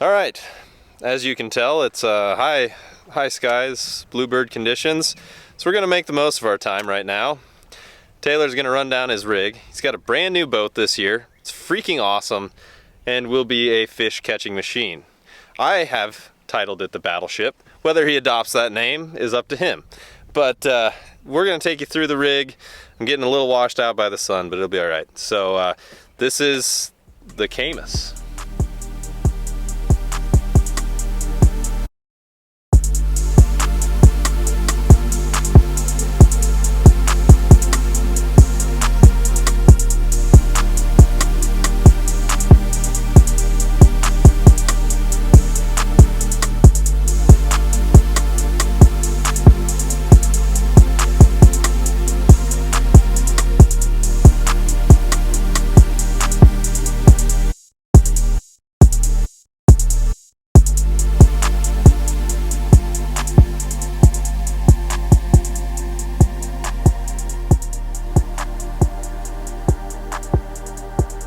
All right, as you can tell, it's high skies, bluebird conditions, so we're gonna make the most of our time right now. Taylor's gonna run down his rig. He's got a brand new boat this year. It's freaking awesome and will be a fish catching machine. I have titled it the Battleship. Whether he adopts that name is up to him. But we're gonna take you through the rig. I'm getting a little washed out by the sun, but it'll be all right. So this is the Caymas.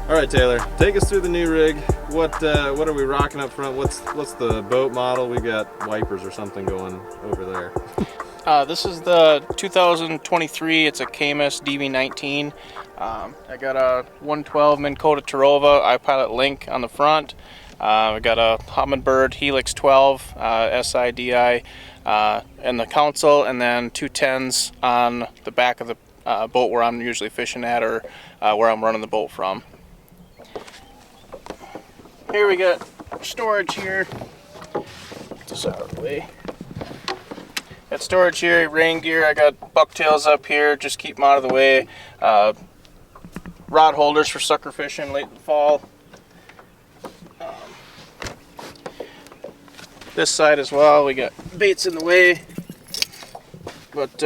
All right, Taylor, take us through the new rig. What are we rocking up front? What's the boat model? We got wipers or something going over there. This is the 2023. It's a Caymas DV 19. I got a 112 Minn Kota Tarova iPilot Link on the front. I got a Humminbird Helix 12 SIDI in the console, and then 210s on the back of the boat where I'm usually fishing at, or where I'm running the boat from. Here we got storage here. Get this out of the way. Got storage here, rain gear. I got bucktails up here, just keep them out of the way. Rod holders for sucker fishing late in the fall. This side as well, we got baits in the way, but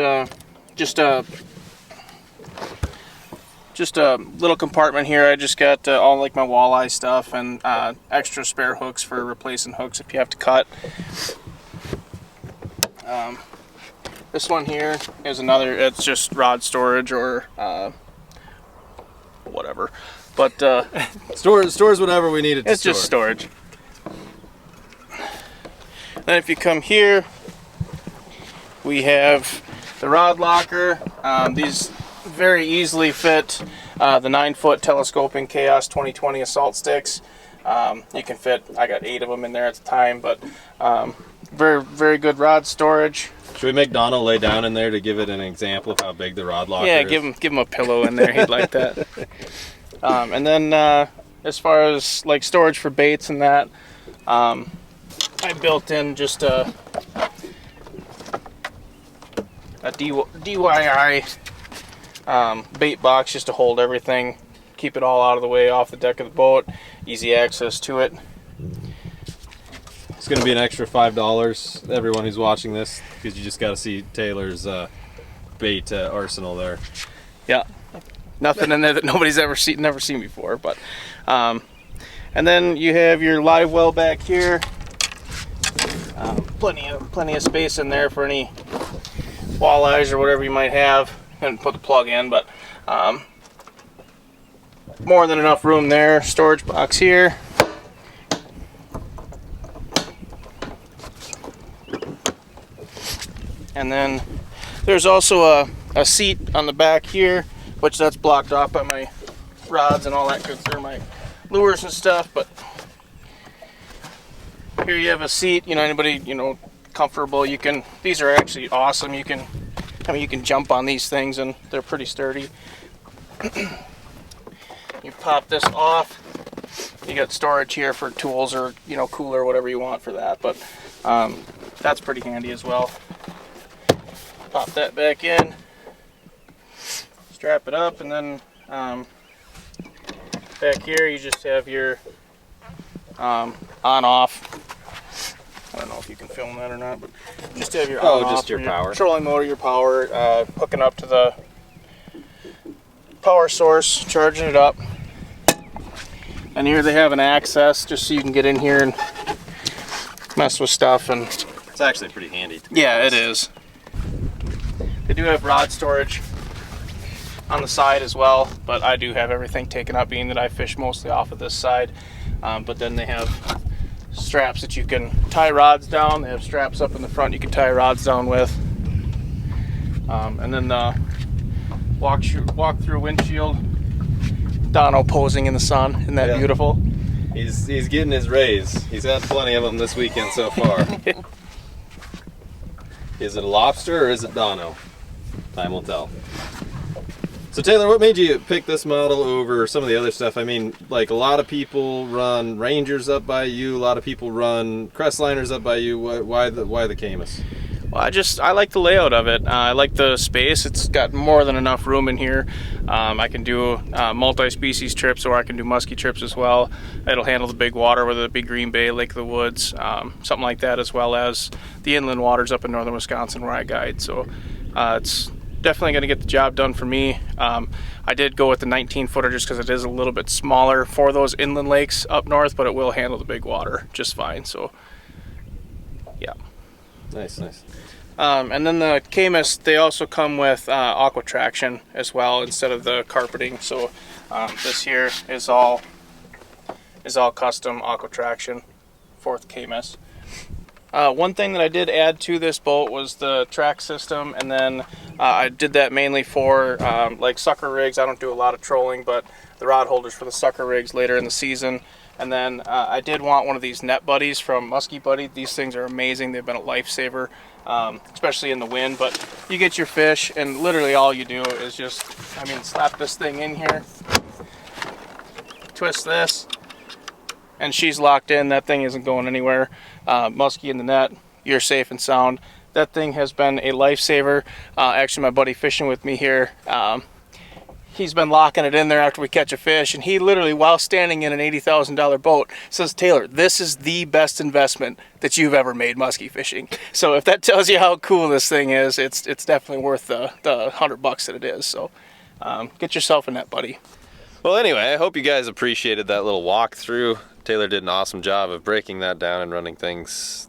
just a little compartment here. I just got all like my walleye stuff and extra spare hooks for replacing hooks if you have to cut. This one here is another, it's just rod storage or whatever, but stores whatever we need it to it's store. just storage. Then if you come here, we have the rod locker. These very easily fit the 9-foot telescoping Chaos 2020 assault sticks. You can fit, I got 8 of them in there at the time, but very good rod storage. Should we make Donald lay down in there to give it an example of how big the rod locker Yeah, is? give him a pillow in there. He'd like that. And then as far as like storage for baits and that, I built in just a DIY bait box just to hold everything, keep it all out of the way off the deck of the boat, easy access to it. It's going to be an extra $5, everyone who's watching this, because you just got to see Taylor's bait arsenal there. Yeah, nothing in there that nobody's never seen before. But and then you have your live well back here. Plenty of space in there for any walleyes or whatever you might have. And put the plug in, but more than enough room there. Storage box here. And then there's also a seat on the back here, which that's blocked off by my rods and all that good through my lures and stuff. But here you have a seat. Anybody comfortable. These are actually awesome. You can jump on these things and they're pretty sturdy. You pop this off. You got storage here for tools or cooler, whatever you want for that. But that's pretty handy as well. Pop that back in, strap it up, and then back here you just have your on-off. I don't know if you can film that or not, but just have your on-off. Just your power. Trolling motor, your power, hooking up to the power source, charging it up. And here they have an access just so you can get in here and mess with stuff. And it's actually pretty handy. Yeah, it is. They do have rod storage on the side as well, but I do have everything taken up, being that I fish mostly off of this side. But then they have straps that you can tie rods down. They have straps up in the front you can tie rods down with. And then the walk through windshield. Dono posing in the sun. Isn't that beautiful? He's getting his raise. He's had plenty of them this weekend so far. Is it a lobster or is it Dono? Time will tell. So Taylor, what made you pick this model over some of the other stuff? I mean, like a lot of people run Rangers up by you, a lot of people run Crestliners up by you. Why the Caymas? Well, I like the layout of it. I like the space. It's got more than enough room in here. I can do multi-species trips, or I can do musky trips as well. It'll handle the big water, whether it be Green Bay, Lake of the Woods, something like that, as well as the inland waters up in northern Wisconsin where I guide. So it's definitely going to get the job done for me. I did go with the 19-footer just because it is a little bit smaller for those inland lakes up north, but it will handle the big water just fine. So yeah. Nice. And then the Caymas, they also come with aqua traction as well instead of the carpeting. So this here is all custom aqua traction for the Caymas. One thing that I did add to this boat was the track system, and then I did that mainly for like sucker rigs. I don't do a lot of trolling, but the rod holders for the sucker rigs later in the season. And then I did want one of these net buddies from Musky Buddy. These things are amazing. They've been a lifesaver, especially in the wind. But you get your fish, and literally all you do is just, slap this thing in here, twist this, and she's locked in. That thing isn't going anywhere. Musky in the net, you're safe and sound. That thing has been a lifesaver. Actually, my buddy fishing with me here, he's been locking it in there after we catch a fish, and he literally, while standing in an $80,000 boat, says, "Taylor, this is the best investment that you've ever made musky fishing." So if that tells you how cool this thing is, it's definitely worth the $100 that it is. So get yourself a net buddy. Well, anyway, I hope you guys appreciated that little walkthrough. Taylor did an awesome job of breaking that down and running things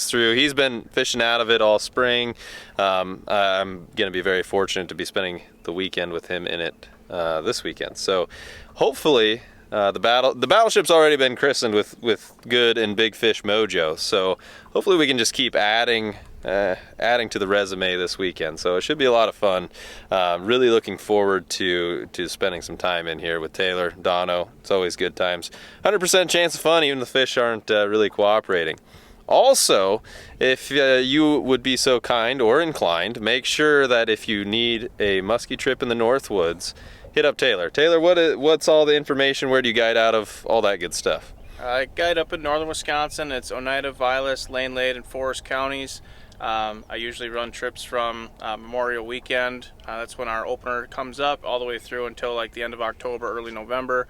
through. He's been fishing out of it all spring. I'm going to be very fortunate to be spending the weekend with him in it this weekend. So hopefully the battleship's already been christened with good and big fish mojo. So hopefully we can just keep adding to the resume this weekend. So it should be a lot of fun. Really looking forward to spending some time in here with Taylor, Dono. It's always good times. 100% chance of fun, even if the fish aren't really cooperating. Also, if you would be so kind or inclined, make sure that if you need a musky trip in the Northwoods, hit up Taylor. Taylor, what's all the information? Where do you guide out of? All that good stuff. I guide up in northern Wisconsin. It's Oneida, Vilas, Lane Lade, and Forest counties. I usually run trips from Memorial Weekend. That's when our opener comes up, all the way through until like the end of October, early November.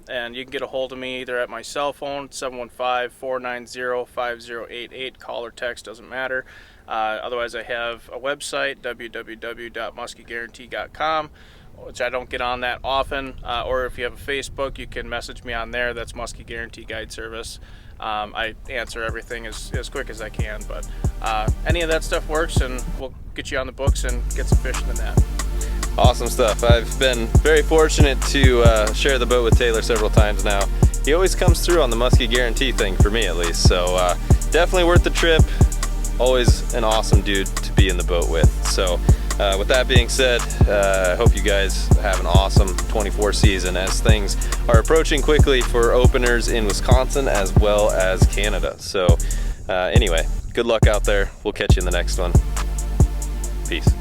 And you can get a hold of me either at my cell phone, 715-490-5088. Call or text, doesn't matter. Otherwise, I have a website, www.muskyguarantee.com, which I don't get on that often. Or if you have a Facebook, you can message me on there. That's Musky Guaruntee Guide Service. I answer everything as quick as I can, but any of that stuff works, and we'll get you on the books and get some fish in the net. Awesome stuff. I've been very fortunate to share the boat with Taylor several times now. He always comes through on the Musky Guarantee thing, for me at least, so definitely worth the trip. Always an awesome dude to be in the boat with. So with that being said, I hope you guys have an awesome 24 season as things are approaching quickly for openers in Wisconsin as well as Canada. So anyway, good luck out there. We'll catch you in the next one. Peace.